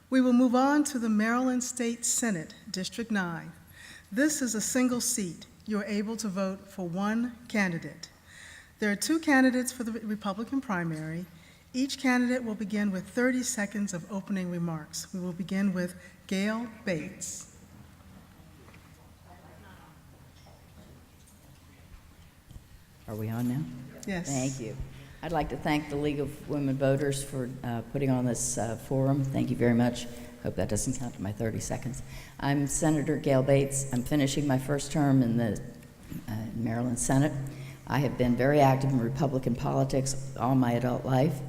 We will move on to the Maryland State Senate, District 9. This is a single seat. You are able to vote for one candidate. There are two candidates for the Republican primary. Each candidate will begin with 30 seconds of opening remarks. We will begin with Gail Bates. Are we on now? Yes. Thank you. I'd like to thank the League of Women Voters for putting on this forum. Thank you very much. Hope that doesn't count to my 30 seconds. I'm Senator Gail Bates. I'm finishing my first term in the Maryland Senate. I have been very active in Republican politics all my adult life,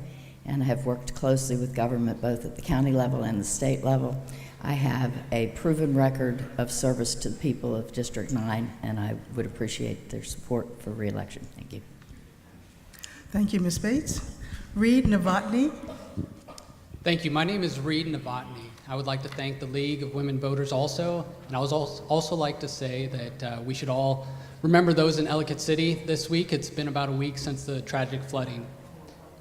and I have worked closely with government both at the county level and the state level. I have a proven record of service to the people of District 9, and I would appreciate their support for re-election. Thank you. Thank you, Ms. Bates. Reid Novotnoy. Thank you. My name is Reid Novotnoy. I would like to thank the League of Women Voters also, and I would also like to say that we should all remember those in Ellicott City this week. It's been about a week since the tragic flooding.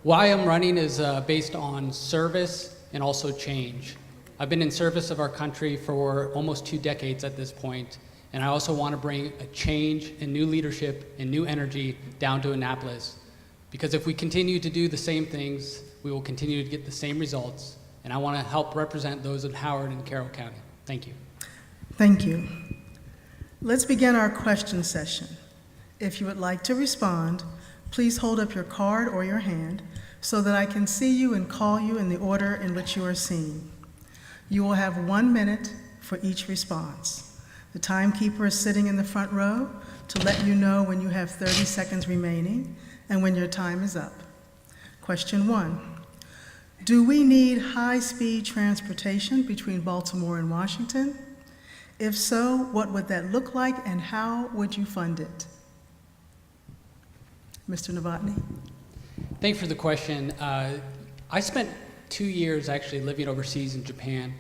Why I'm running is based on service and also change. I've been in service of our country for almost 2 decades at this point, and I also want to bring a change and new leadership and new energy down to Annapolis. Because if we continue to do the same things, we will continue to get the same results, and I want to help represent those in Howard and Carroll County. Thank you. Thank you. Let's begin our question session. If you would like to respond, please hold up your card or your hand so that I can see you and call you in the order in which you are seen. You will have 1 minute for each response. The timekeeper is sitting in the front row to let you know when you have 30 seconds remaining and when your time is up. Question 1. Do we need high-speed transportation between Baltimore and Washington? If so, what would that look like and how would you fund it? Mr. Novotnoy. Thank you for the question. I spent 2 years actually living overseas in Japan,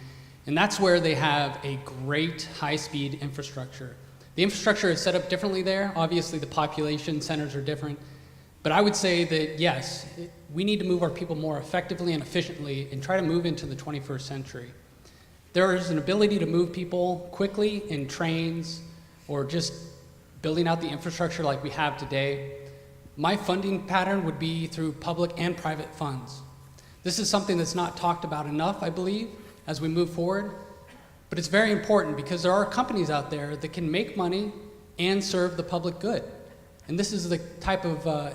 and that's where they have a great high-speed infrastructure. The infrastructure is set up differently there. Obviously, the population centers are different. But I would say that, yes, we need to move our people more effectively and efficiently and try to move into the 21st century. There is an ability to move people quickly in trains or just building out the infrastructure like we have today. My funding pattern would be through public and private funds. This is something that's not talked about enough, I believe, as we move forward. But it's very important because there are companies out there that can make money and serve the public good. And this is the type of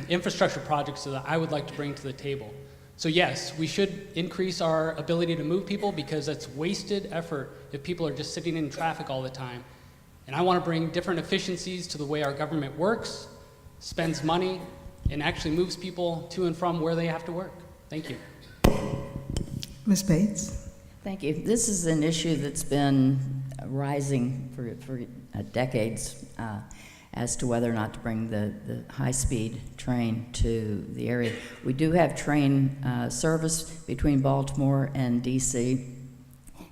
infrastructure projects that I would like to bring to the table. So yes, we should increase our ability to move people because that's wasted effort if people are just sitting in traffic all the time. And I want to bring different efficiencies to the way our government works, spends money, and actually moves people to and from where they have to work. Thank you. Ms. Bates. Thank you. This is an issue that's been rising for decades as to whether or not to bring the high-speed train to the area. We do have train service between Baltimore and D.C.,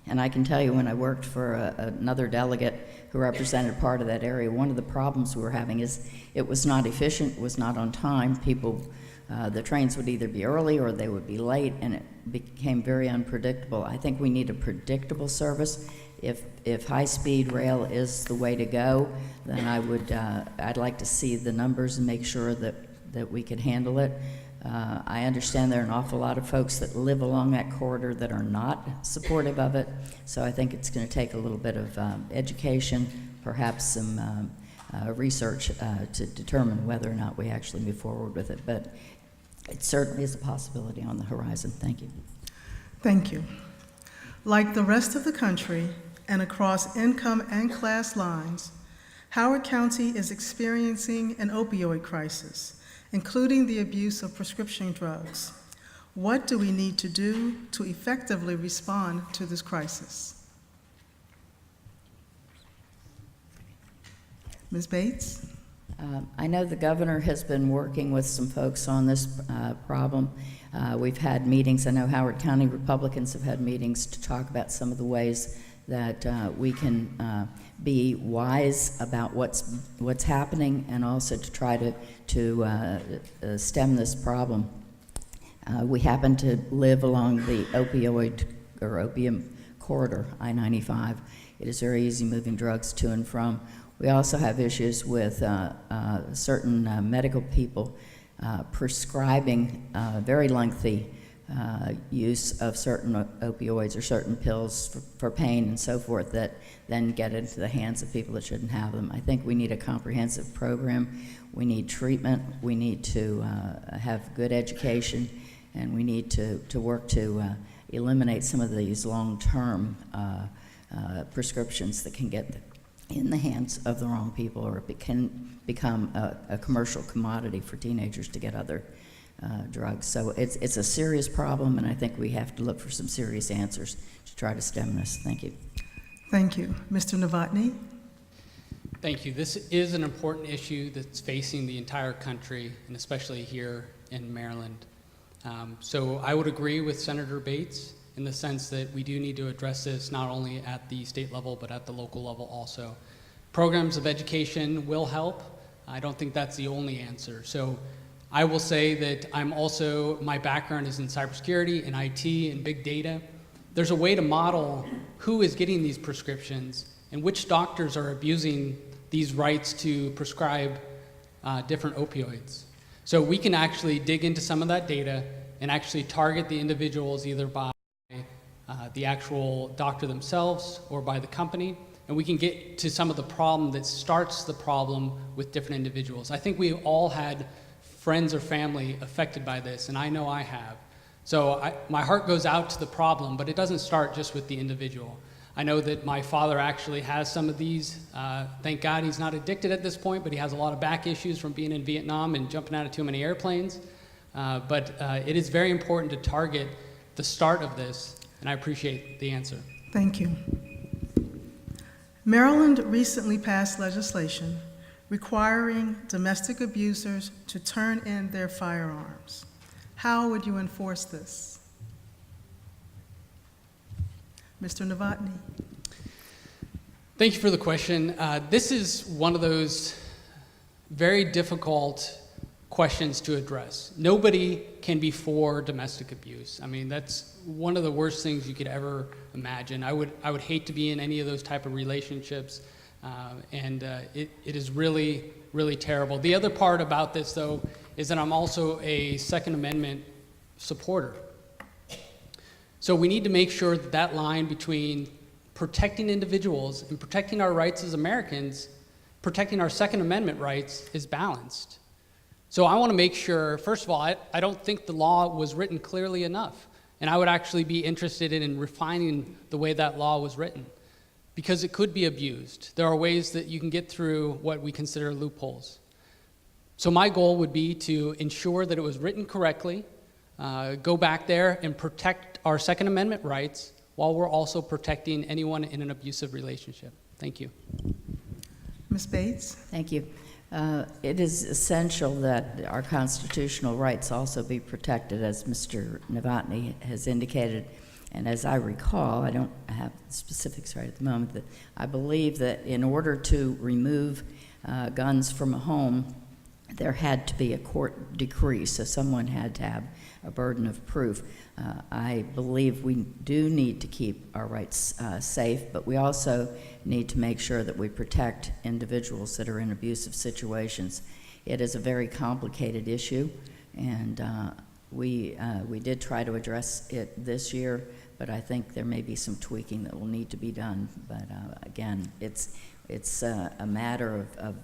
and I can tell you when I worked for another delegate who represented part of that area, one of the problems we were having is it was not efficient, it was not on time. The trains would either be early or they would be late, and it became very unpredictable. I think we need a predictable service. If high-speed rail is the way to go, then I'd like to see the numbers and make sure that we could handle it. I understand there are an awful lot of folks that live along that corridor that are not supportive of it, so I think it's going to take a little bit of education, perhaps some research to determine whether or not we actually move forward with it. But it certainly is a possibility on the horizon. Thank you. Thank you. Like the rest of the country and across income and class lines, Howard County is experiencing an opioid crisis, including the abuse of prescription drugs. What do we need to do to effectively respond to this crisis? Ms. Bates? I know the governor has been working with some folks on this problem. We've had meetings. I know Howard County Republicans have had meetings to talk about some of the ways that we can be wise about what's happening and also to try to stem this problem. We happen to live along the opioid or opium corridor, I-95. It is very easy moving drugs to and from. We also have issues with certain medical people prescribing very lengthy use of certain opioids or certain pills for pain and so forth that then get into the hands of people that shouldn't have them. I think we need a comprehensive program. We need treatment. We need to have good education, and we need to work to eliminate some of these long-term prescriptions that can get in the hands of the wrong people, or it can become a commercial commodity for teenagers to get other drugs. So it's a serious problem, and I think we have to look for some serious answers to try to stem this. Thank you. Thank you. Mr. Novotnoy? Thank you. This is an important issue that's facing the entire country, and especially here in Maryland. So I would agree with Senator Bates in the sense that we do need to address this not only at the state level, but at the local level also. Programs of education will help. I don't think that's the only answer. So I will say that my background is in cybersecurity and IT and big data. There's a way to model who is getting these prescriptions and which doctors are abusing these rights to prescribe different opioids. So we can actually dig into some of that data and actually target the individuals either by the actual doctor themselves or by the company, and we can get to some of the problem that starts the problem with different individuals. I think we all had friends or family affected by this, and I know I have. So my heart goes out to the problem, but it doesn't start just with the individual. I know that my father actually has some of these. Thank God he's not addicted at this point, but he has a lot of back issues from being in Vietnam and jumping out of too many airplanes. But it is very important to target the start of this, and I appreciate the answer. Thank you. Maryland recently passed legislation requiring domestic abusers to turn in their firearms. How would you enforce this? Mr. Novotnoy. Thank you for the question. This is one of those very difficult questions to address. Nobody can be for domestic abuse. I mean, that's one of the worst things you could ever imagine. I would hate to be in any of those type of relationships, and it is really, really terrible. The other part about this, though, is that I'm also a Second Amendment supporter. So we need to make sure that that line between protecting individuals and protecting our rights as Americans, protecting our Second Amendment rights, is balanced. So I want to make sure, first of all, I don't think the law was written clearly enough. And I would actually be interested in refining the way that law was written, because it could be abused. There are ways that you can get through what we consider loopholes. So my goal would be to ensure that it was written correctly, go back there and protect our Second Amendment rights while we're also protecting anyone in an abusive relationship. Thank you. Ms. Bates? Thank you. It is essential that our constitutional rights also be protected, as Mr. Novotnoy has indicated. And as I recall, I don't have the specifics right at the moment, but I believe that in order to remove guns from a home, there had to be a court decree, so someone had to have a burden of proof. I believe we do need to keep our rights safe, but we also need to make sure that we protect individuals that are in abusive situations. It is a very complicated issue, and we did try to address it this year, but I think there may be some tweaking that will need to be done. But again, it's a matter of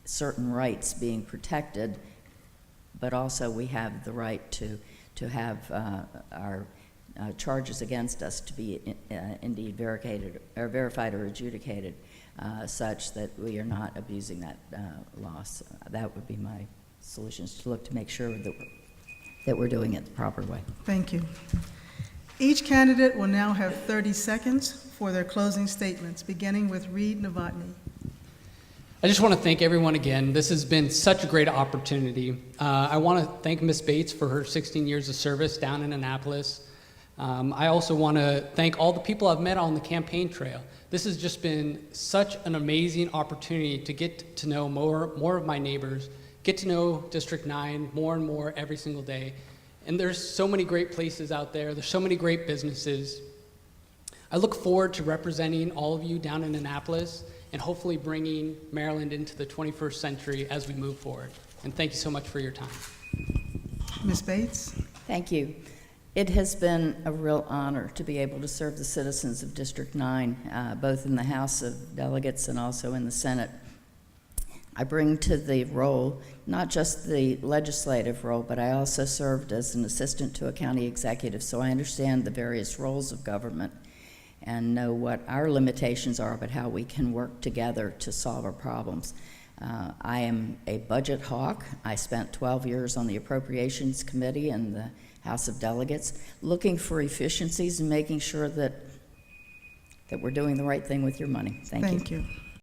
certain rights being protected, but also we have the right to have our charges against us to be indeed verified or adjudicated such that we are not abusing that law. So that would be my solutions, to look to make sure that we're doing it the proper way. Thank you. Each candidate will now have 30 seconds for their closing statements, beginning with Reid Novotnoy. I just want to thank everyone again. This has been such a great opportunity. I want to thank Ms. Bates for her 16 years of service down in Annapolis. I also want to thank all the people I've met on the campaign trail. This has just been such an amazing opportunity to get to know more of my neighbors, get to know District 9 more and more every single day. And there's so many great places out there. There's so many great businesses. I look forward to representing all of you down in Annapolis and hopefully bringing Maryland into the 21st century as we move forward. And thank you so much for your time. Ms. Bates? Thank you. It has been a real honor to be able to serve the citizens of District 9, both in the House of Delegates and also in the Senate. I bring to the role not just the legislative role, but I also served as an assistant to a county executive, so I understand the various roles of government and know what our limitations are, but how we can work together to solve our problems. I am a budget hawk. I spent 12 years on the Appropriations Committee in the House of Delegates, looking for efficiencies and making sure that we're doing the right thing with your money. Thank you. Thank you.